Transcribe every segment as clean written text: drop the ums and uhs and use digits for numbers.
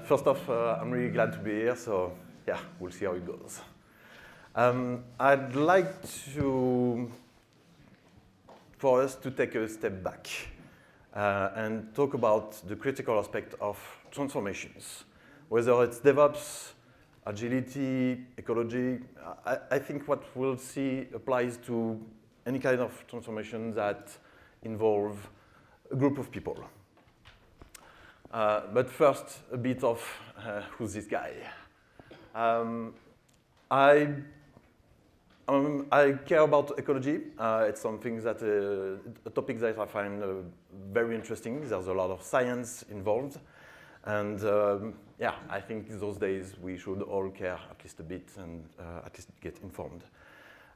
First off, I'm really glad to be here, so yeah, we'll see how it goes. I'd like for us to take a step back and talk about the critical aspect of transformations. Whether it's DevOps, agility, ecology, I think what we'll see applies to any kind of transformation that involve a group of people. But first, a bit of who's this guy. I care about ecology. It's something that a topic that I find very interesting. There's a lot of science involved, and yeah, I think those days we should all care at least a bit and at least get informed.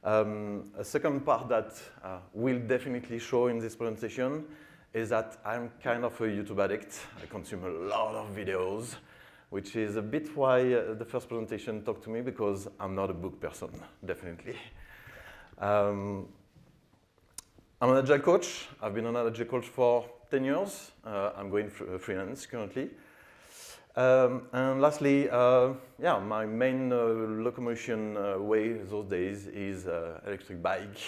A second part that will definitely show in this presentation is that I'm kind of a YouTube addict. I consume a lot of videos, which is a bit why the first presentation talked to me, because I'm not a book person, definitely. I'm an Agile coach. I've been an Agile coach for 10 years. I'm going freelance currently. And lastly, yeah, my main locomotion way those days is electric bike.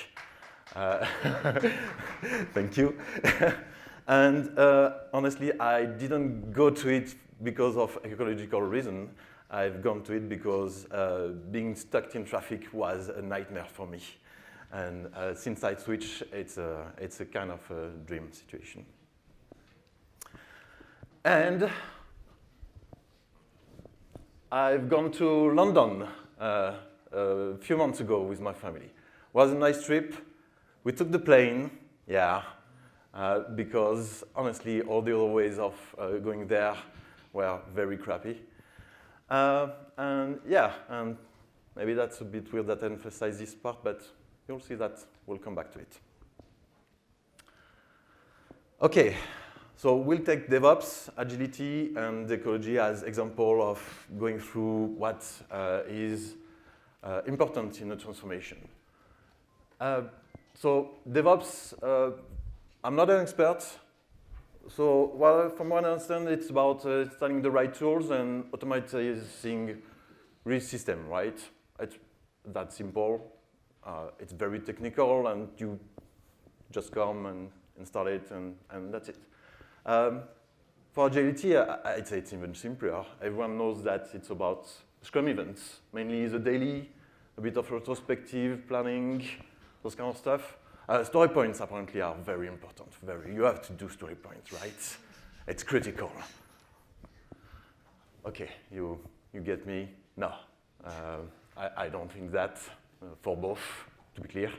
Thank you. And honestly, I didn't go to it because of ecological reason. I've gone to it because being stuck in traffic was a nightmare for me. And since I switched, it's a kind of a dream situation. And I've gone to London a few months ago with my family. It was a nice trip. We took the plane, yeah, because honestly, all the other ways of going there were very crappy. And yeah, and maybe that's a bit weird that I emphasize this part, but you'll see that we'll come back to it. Okay, so we'll take DevOps, agility, and ecology as example of going through what is important in a transformation. So DevOps, I'm not an expert. So from what I understand, it's about installing the right tools and automating real system, right? It's that simple. It's very technical, and you just come and install it, and that's it. For agility, I'd say it's even simpler. Everyone knows that it's about Scrum events, mainly the daily, a bit of retrospective planning, those kind of stuff. Story points apparently are very important. You have to do story points, right? It's critical. Okay, you get me? No, I don't think that for both, to be clear.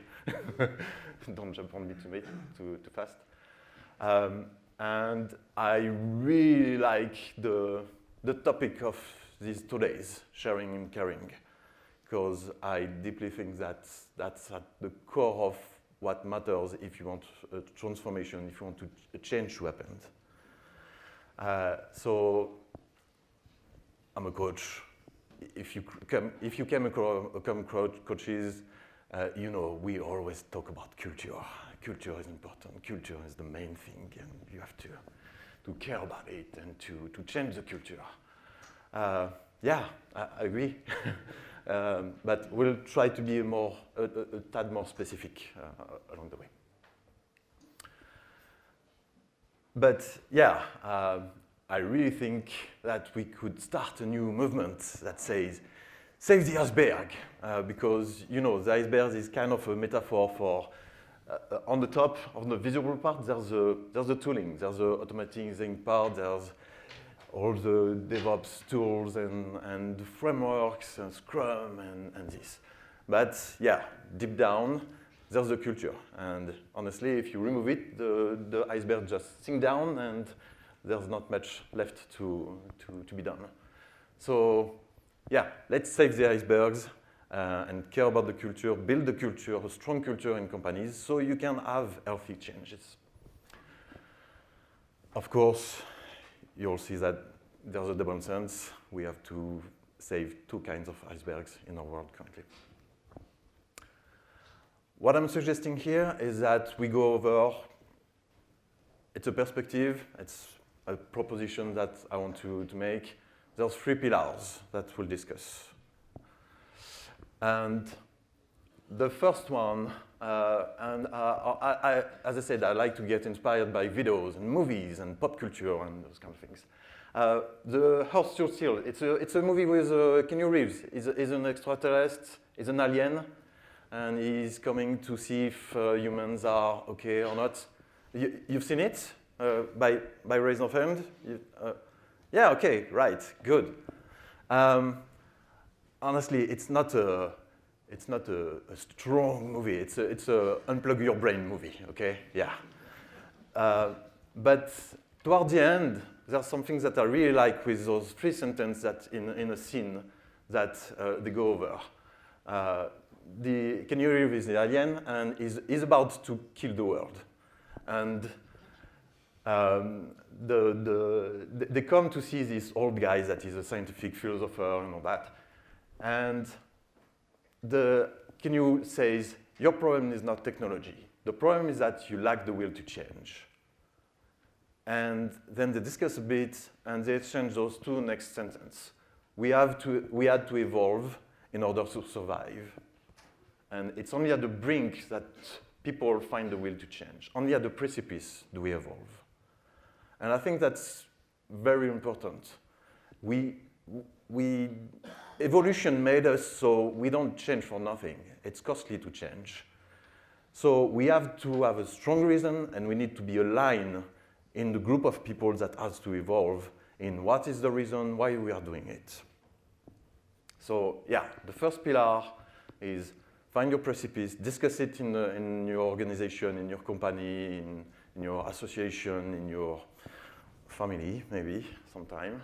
Don't jump on me too fast. And I really like the topic of these 2 days, sharing and caring, because I deeply think that's at the core of what matters if you want a transformation, if you want a change to happen. So I'm a coach. If you came across coaches, you know we always talk about culture. Culture is important. Culture is the main thing, and you have to care about it and to change the culture. Yeah, I agree. But we'll try to be a tad more specific along the way. But yeah, I really think that we could start a new movement that says, save the iceberg, because you know the iceberg is kind of a metaphor for on the top, on the visible part, there's the tooling, there's the automating part, there's all the DevOps tools and frameworks and Scrum and this. But yeah, deep down, there's the culture. And honestly, if you remove it, the iceberg just sinks down and there's not much left to be done. So yeah, let's save the icebergs and care about the culture, build the culture, a strong culture in companies so you can have healthy changes. Of course, you'll see that there's a double sense. We have to save 2 kinds of icebergs in our world currently. What I'm suggesting here is that we go over, it's a perspective, it's a proposition that I want to make. there's 3 pillars that we'll discuss. And the first one, as I said, I like to get inspired by videos and movies and pop culture and those kind of things. The Horse You're Still, it's a movie with Keanu Reeves. He's an extraterrestrial, he's an alien, and he's coming to see if humans are okay or not. You've seen it? By raise of hand? Yeah, okay, right, good. Honestly, it's not a strong movie. It's a unplug your brain movie, okay? Yeah. But toward the end, there are some things that I really like with those 3 sentences that in a scene that they go over. Keanu Reeves is the alien and is about to kill the world. And they come to see this old guy that is a scientific philosopher and all that. And Keanu says, your problem is not technology. The problem is that you lack the will to change. And then they discuss a bit, and they exchange those 2 next sentences. We had to evolve in order to survive. And it's only at the brink that people find the will to change. Only at the precipice do we evolve. And I think that's very important. Evolution made us so we don't change for nothing. It's costly to change. So we have to have a strong reason, and we need to be aligned in the group of people that has to evolve in what is the reason why we are doing it. So yeah, the first pillar is find your precipice, discuss it in your organization, in your company, in your association, in your family, maybe, sometime.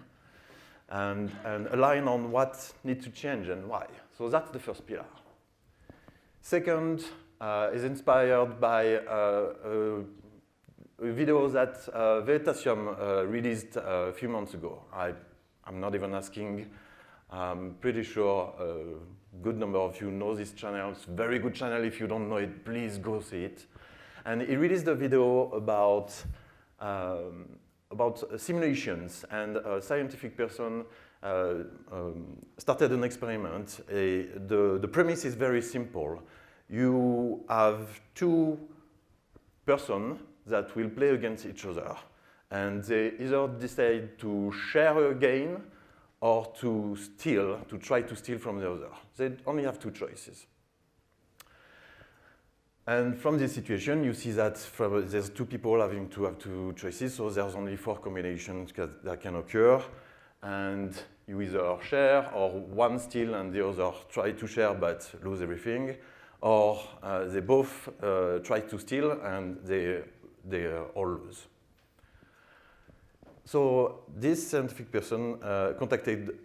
And align on what needs to change and why. So that's the first pillar. Second is inspired by a video that Veritasium released a few months ago. I'm not even asking. I'm pretty sure a good number of you know this channel. It's a very good channel. If you don't know it, please go see it. And he released a video about simulations, and a scientific person started an experiment. The premise is very simple. You have 2 persons that will play against each other, and they either decide to share a gain or to try to steal from the other. They only have 2 choices. And from this situation, you see that there's 2 people having to have 2 choices, so there's only 4 combinations that can occur. And you either share, or one steal and the other try to share but lose everything, or they both try to steal and they all lose. So this scientific person contacted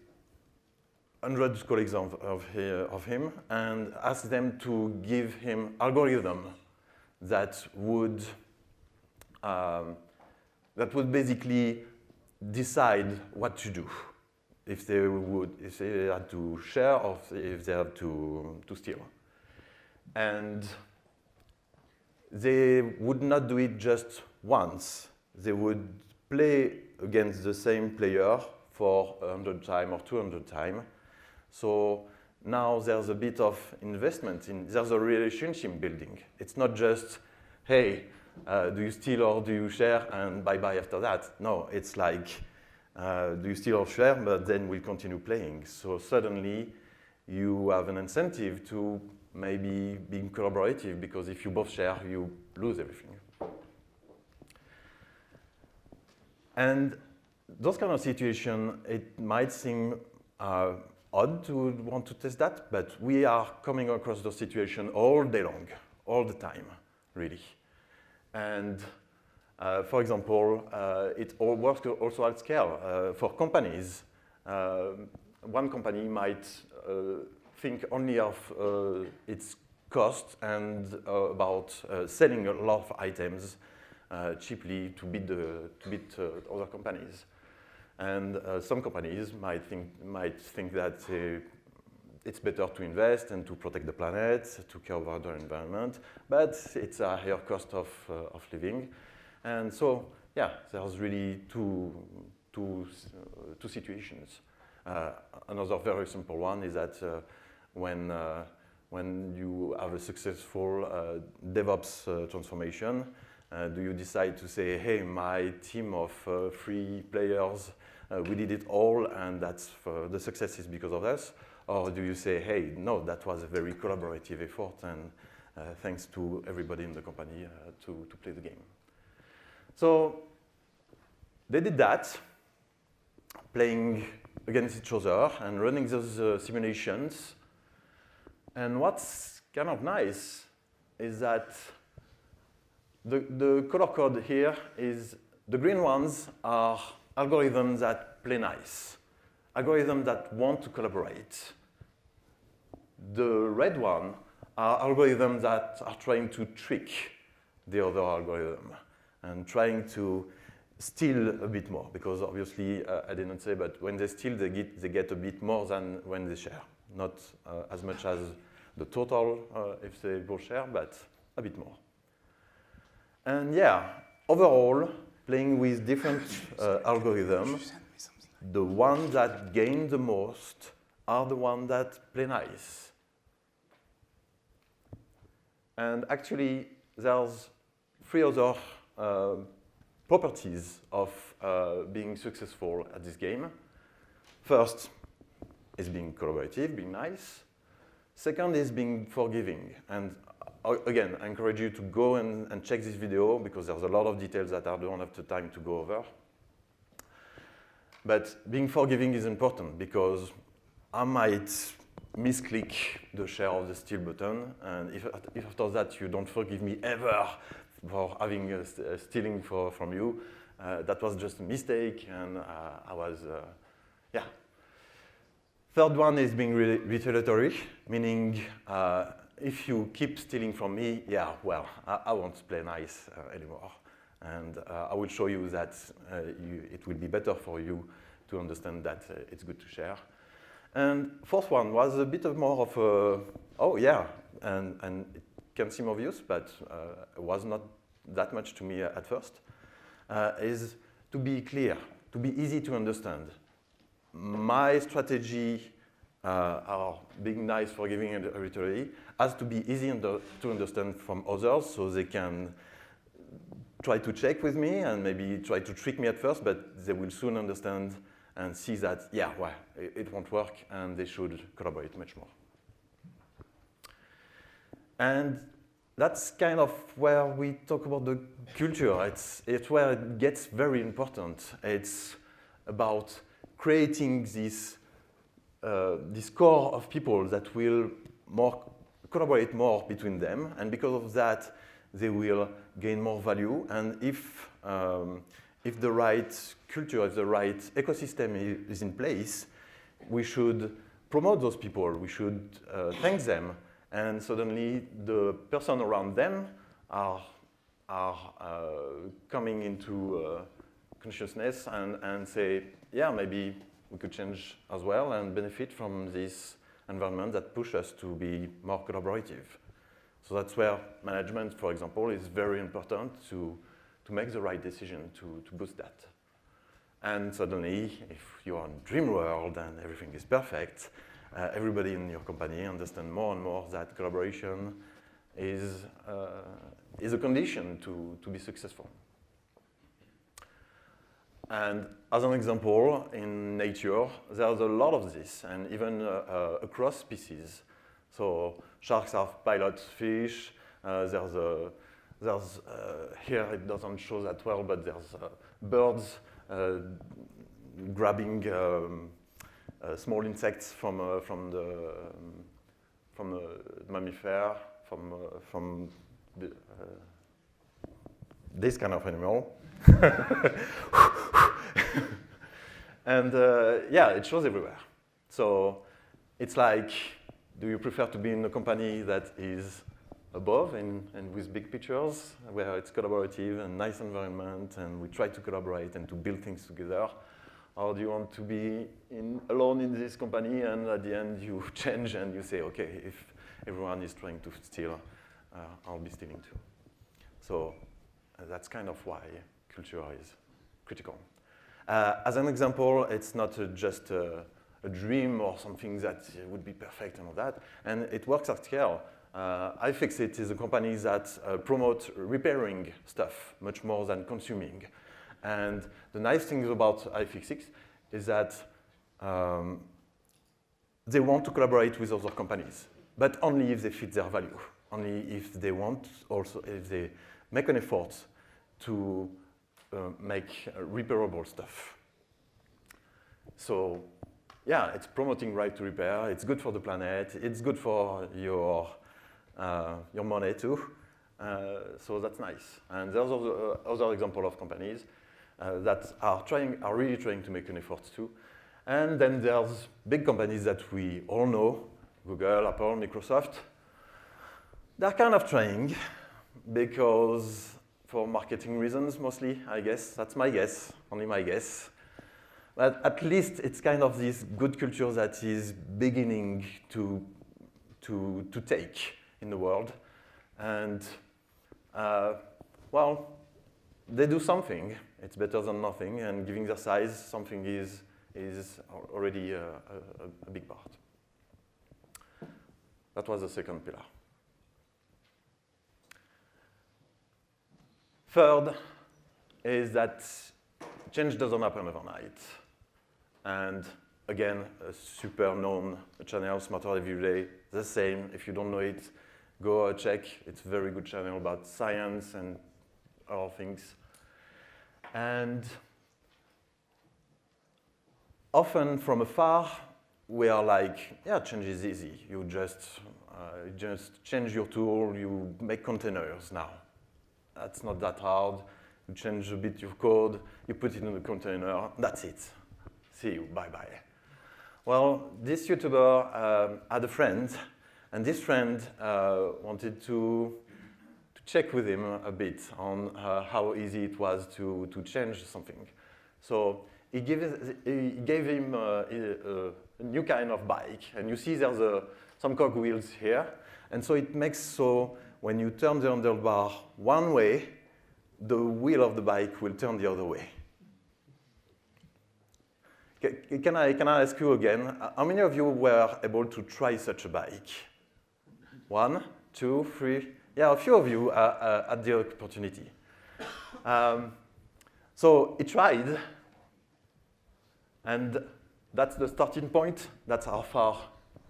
100 colleagues of him and asked them to give him algorithm that would basically decide what to do, if they had to share or if they had to steal. And they would not do it just once. They would play against the same player for 100 times or 200 times. So now there's a bit of investment there's a relationship building. It's not just, hey, do you steal or do you share and bye-bye after that. No, it's like, do you steal or share, but then we'll continue playing. So suddenly you have an incentive to maybe being collaborative, because if you both share, you lose everything. And those kind of situations, it might seem odd to want to test that, but we are coming across those situations all day long, all the time, really. And for example, it all works also at scale. For companies, one company might think only of its cost and about selling a lot of items cheaply to beat other companies. And some companies might think that it's better to invest and to protect the planet, to care about the environment, but it's a higher cost of living. And so, yeah, there's really two situations. Another very simple one is that when you have a successful DevOps transformation, do you decide to say, hey, my team of 3 players, we did it all, and that's the success is because of us? Or do you say, hey, no, that was a very collaborative effort, and thanks to everybody in the company to play the game? So they did that, playing against each other and running those simulations. And what's kind of nice is that the color code here is the green ones are algorithms that play nice, algorithms that want to collaborate. The red one are algorithms that are trying to trick the other algorithm and trying to steal a bit more, because obviously, I didn't say, but when they steal, they get a bit more than when they share. Not as much as the total if they both share, but a bit more. And yeah, overall, playing with different algorithms, the ones that gain the most are the ones that play nice. And actually, there's 3 other properties of being successful at this game. First is being collaborative, being nice. Second is being forgiving. And again, I encourage you to go and check this video, because there's a lot of details that I don't have the time to go over. But being forgiving is important, because I might misclick the share of the steal button, and if after that you don't forgive me ever for having stealing from you, that was just a mistake, and I was, yeah. Third one is being retaliatory, meaning if you keep stealing from me, yeah, well, I won't play nice anymore. And I will show you that it will be better for you to understand that it's good to share. And fourth one was a bit of more of a, oh yeah, and it can seem obvious, but it was not that much to me at first, is to be clear, to be easy to understand. My strategy are being nice, forgiving, and arbitrary has to be easy to understand from others, so they can try to check with me and maybe try to trick me at first, but they will soon understand and see that, yeah, well, it won't work, and they should collaborate much more. And that's kind of where we talk about the culture. It's where it gets very important. It's about creating this core of people that will collaborate more between them, and because of that, they will gain more value. And if the right culture, if the right ecosystem is in place, we should promote those people. We should thank them, and suddenly the person around them are coming into consciousness and say, yeah, maybe we could change as well and benefit from this environment that pushes us to be more collaborative. So that's where management, for example, is very important to make the right decision to boost that. And suddenly, if you are in dream world and everything is perfect, everybody in your company understands more and more that collaboration is a condition to be successful. And as an example, in nature, there's a lot of this, and even across species. So sharks have pilot fish. There's here it doesn't show that well, but there's birds grabbing small insects from the mammifer, from this kind of animal. And yeah, it shows everywhere. So it's like, do you prefer to be in a company that is above and with big pictures, where it's collaborative and nice environment, and we try to collaborate and to build things together? Or do you want to be alone in this company, and at the end you change and you say, okay, if everyone is trying to steal, I'll be stealing too. So that's kind of why culture is critical. As an example, it's not just a a dream or something that would be perfect and all that. And it works at scale. iFixit is a company that promotes repairing stuff much more than consuming. And the nice thing about iFixit is that they want to collaborate with other companies, but only if they fit their value, only if they want, also if they make an effort to make repairable stuff. So yeah, it's promoting right to repair, it's good for the planet, it's good for your money too, so that's nice. And there's other example of companies that are really trying to make an effort too. And then there's big companies that we all know, Google, Apple, Microsoft. They're kind of trying because for marketing reasons mostly, I guess. That's my guess, only my guess. But at least it's kind of this good culture that is beginning to take in the world. And well, they do something. It's better than nothing, and giving their size, something is already a big part. That was the second pillar. Third is that change doesn't happen overnight. And again, a super known channel, Smarter Every Day, the same. If you don't know it, go check. It's a very good channel about science and all things. And often from afar, we are like, yeah, change is easy. You just change your tool, you make containers now. That's not that hard. You change a bit your code, you put it in the container, that's it. See you, bye-bye. Well, this YouTuber had a friend, and this friend wanted to check with him a bit on how easy it was to change something. So he gave him a new kind of bike, and you see there's some cogwheels here, and so it makes so when you turn the handlebar one way, the wheel of the bike will turn the other way. Can I ask you again, how many of you were able to try such a bike? 1, 2, 3, yeah, a few of you had the opportunity. So he tried, and that's the starting point. That's how far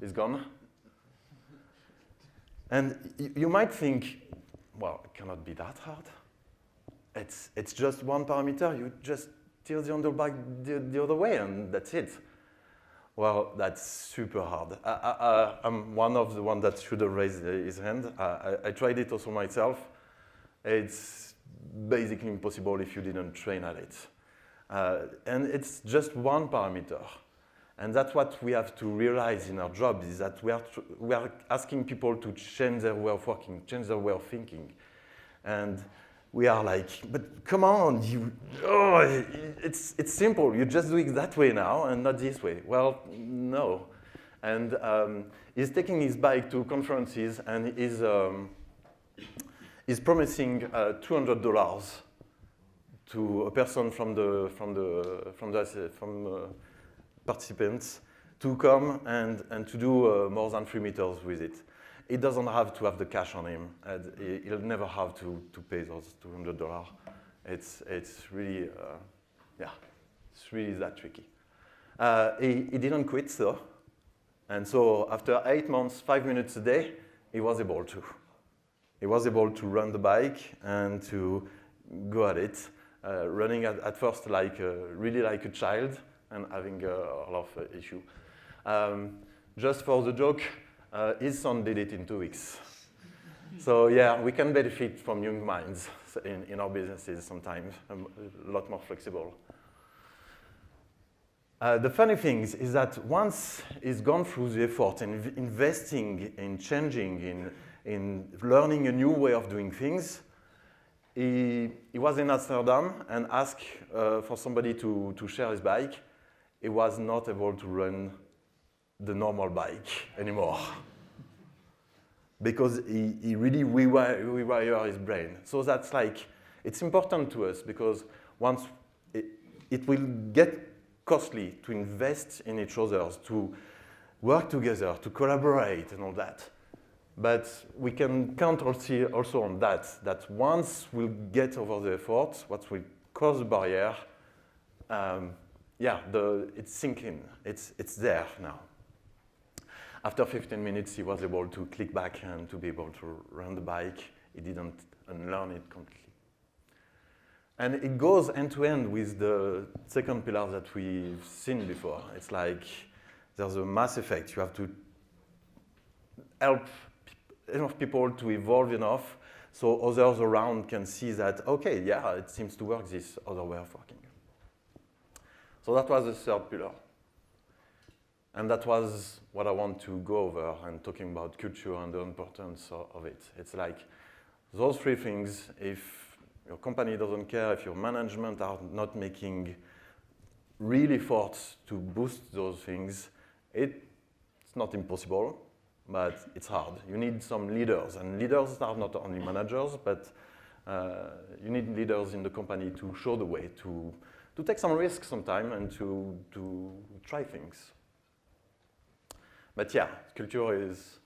it's gone. And you might think, well, it cannot be that hard. It's just one parameter. You just tilt the handlebar the other way, and that's it. Well, that's super hard. I'm one of the ones that should have raised his hand. I tried it also myself. It's basically impossible if you didn't train at it. And it's just one parameter. And that's what we have to realize in our job, is that we are asking people to change their way of working, change their way of thinking. And we are like, but come on, it's simple. You just do it that way now and not this way. Well, no. And he's taking his bike to conferences, and he's promising $200 to a person from participants to come and to do more than 3 meters with it. He doesn't have to have the cash on him. And he'll never have to pay those $200. It's really, yeah, it's really that tricky. He didn't quit though. And so after 8 months, 5 minutes a day, he was able to. He was able to run the bike and to go at it, running at first really like a child, and having a lot of issue. Just for the joke, his son did it in 2 weeks. So yeah, we can benefit from young minds in our businesses sometimes, a lot more flexible. The funny thing is that once he's gone through the effort in investing in changing, in learning a new way of doing things, he was in Amsterdam and asked for somebody to share his bike. He was not able to run the normal bike anymore because he really rewired his brain. So that's like, it's important to us because once it will get costly to invest in each other, to work together, to collaborate and all that. But we can count also on that once we'll get over the effort, what will cause the barrier, it's sinking, it's there now. After 15 minutes, he was able to click back and to be able to run the bike. He didn't unlearn it completely. And it goes end to end with the second pillar that we've seen before. It's like there's a mass effect. You have to help enough people to evolve enough so others around can see that, okay, yeah, it seems to work this other way of working. So that was the third pillar. And that was what I want to go over and talking about culture and the importance of it. It's like those three things, if your company doesn't care, if your management are not making real efforts to boost those things, it's not impossible, but it's hard. You need some leaders, and leaders are not only managers, but you need leaders in the company to show the way, to take some risks sometime and to try things. But yeah, culture is,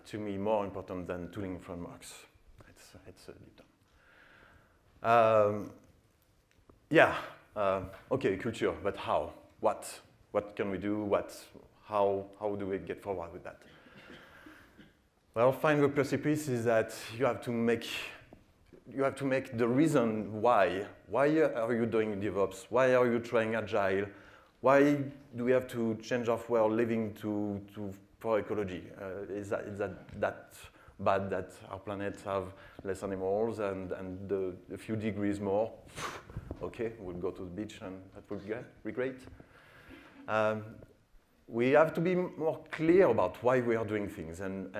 to me, more important than tooling frameworks. It's a deep down. Okay, culture, but how? What can we do? How do we get forward with that? Well, find the precipice is that you have to make the reason why. Why are you doing DevOps? Why are you trying Agile? Why do we have to change our way of living for ecology? Is that bad that our planet have less animals and a few degrees more? Okay, we'll go to the beach and that would be great. We have to be more clear about why we are doing things and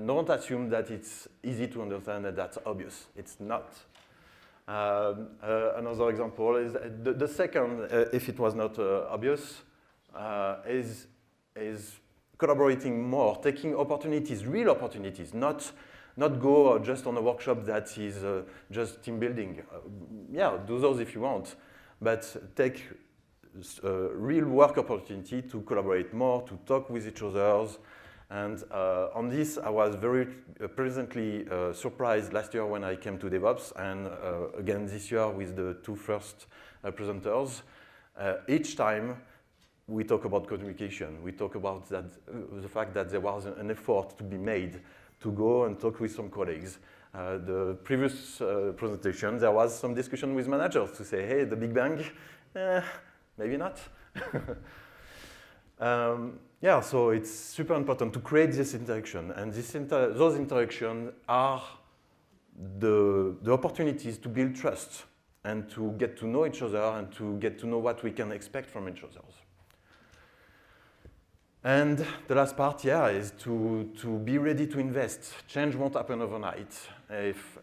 don't assume that it's easy to understand and that's obvious. It's not. Another example is the second, if it was not obvious, is collaborating more, taking opportunities, real opportunities, not go just on a workshop that is just team building. Do those if you want, but take real work opportunity to collaborate more, to talk with each other. And on this, I was very pleasantly surprised last year when I came to DevOps, and again this year with the two first presenters. Each time we talk about communication, we talk about that, the fact that there was an effort to be made to go and talk with some colleagues. The previous presentation, there was some discussion with managers to say, hey, the Big Bang, maybe not. So it's super important to create this interaction, and those interactions are the opportunities to build trust and to get to know each other and to get to know what we can expect from each other. And the last part, is to be ready to invest. Change won't happen overnight. If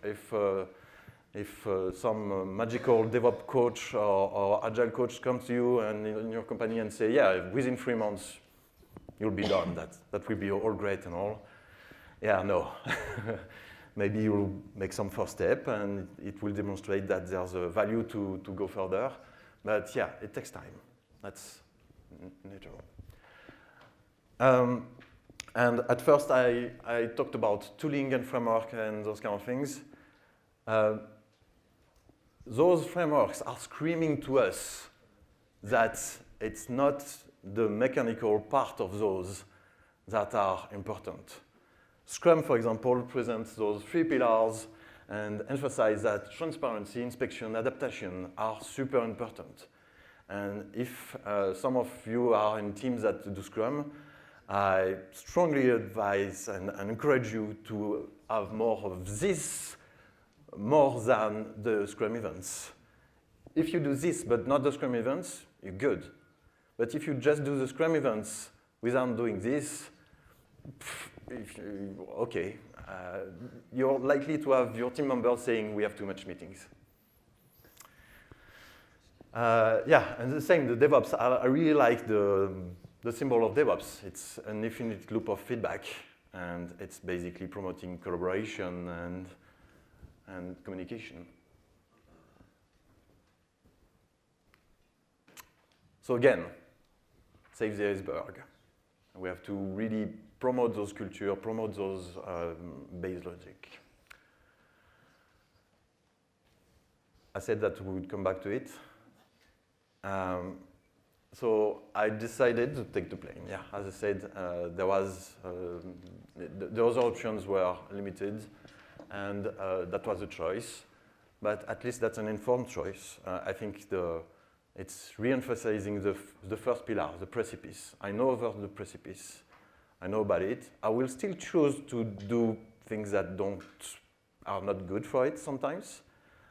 some magical DevOps coach or Agile coach comes to you and in your company and say, within 3 months, you'll be done. That will be all great and all. No. Maybe you'll make some first step and it will demonstrate that there's a value to go further. But it takes time. That's natural. And at first I talked about tooling and framework and those kind of things. Those frameworks are screaming to us that it's not the mechanical part of those that are important. Scrum, for example, presents those 3 pillars and emphasizes that transparency, inspection, adaptation are super important. And if some of you are in teams that do Scrum, I strongly advise and encourage you to have more of this more than the Scrum events. If you do this but not the Scrum events, you're good. But if you just do the Scrum events without doing this, you're likely to have your team members saying we have too much meetings. And the same, the DevOps, I really like the symbol of DevOps. It's an infinite loop of feedback, and it's basically promoting collaboration and communication. So again, save the iceberg. We have to really promote those culture, promote those base logic. I said that we would come back to it. So I decided to take the plane. Yeah, as I said, the other options were limited, and that was a choice. But at least that's an informed choice. I think it's re-emphasizing the first pillar, the precipice. I know about the precipice. I know about it. I will still choose to do things that are not good for it sometimes.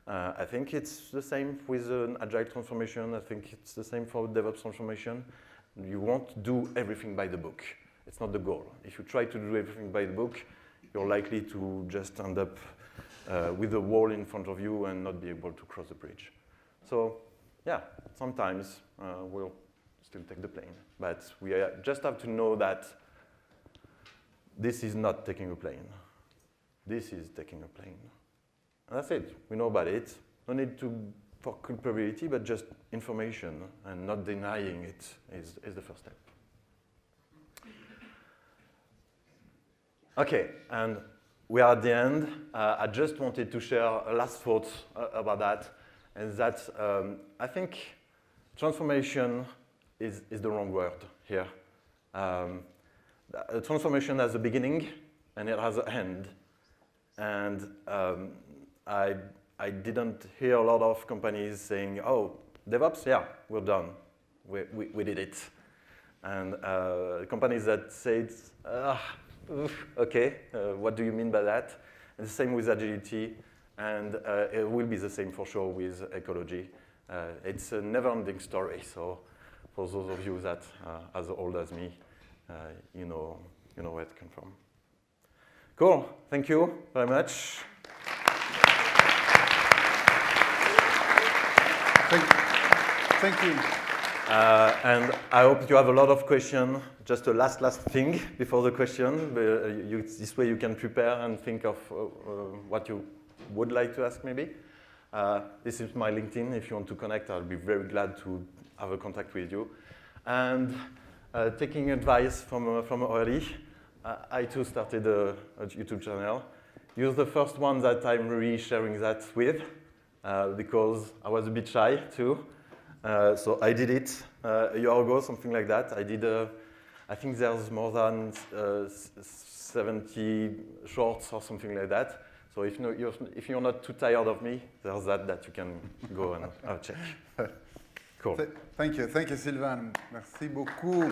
I think it's the same with an agile transformation. I think it's the same for DevOps transformation. You won't do everything by the book. It's not the goal. If you try to do everything by the book, you're likely to just end up with a wall in front of you and not be able to cross the bridge. So, yeah, sometimes we'll still take the plane. But we just have to know that this is not taking a plane. This is taking a plane. And that's it. We know about it. No need for culpability, but just information and not denying it is the first step. Okay, and we are at the end. I just wanted to share a last thought about that, and that I think transformation is the wrong word here. Transformation has a beginning and it has an end, and I didn't hear a lot of companies saying, "Oh, DevOps, yeah, we're done, we did it," and companies that said, "Okay, what do you mean by that?" And the same with agility, and it will be the same for sure with ecology. It's a never-ending story. So, for those of you that are as old as me, you know where it comes from. Cool. Thank you very much. Thank you. And I hope you have a lot of questions. Just a last thing before the question. This way you can prepare and think of what you would like to ask maybe. This is my LinkedIn. If you want to connect, I'll be very glad to have a contact with you. And taking advice from Aurélie, I too started a YouTube channel. You're the first one that I'm really sharing that with, because I was a bit shy too. So I did it a year ago, something like that. I think there's more than 70 shorts or something like that. So if you're not too tired of me, there's that you can go and check. Cool. Thank you, Sylvain. Merci beaucoup.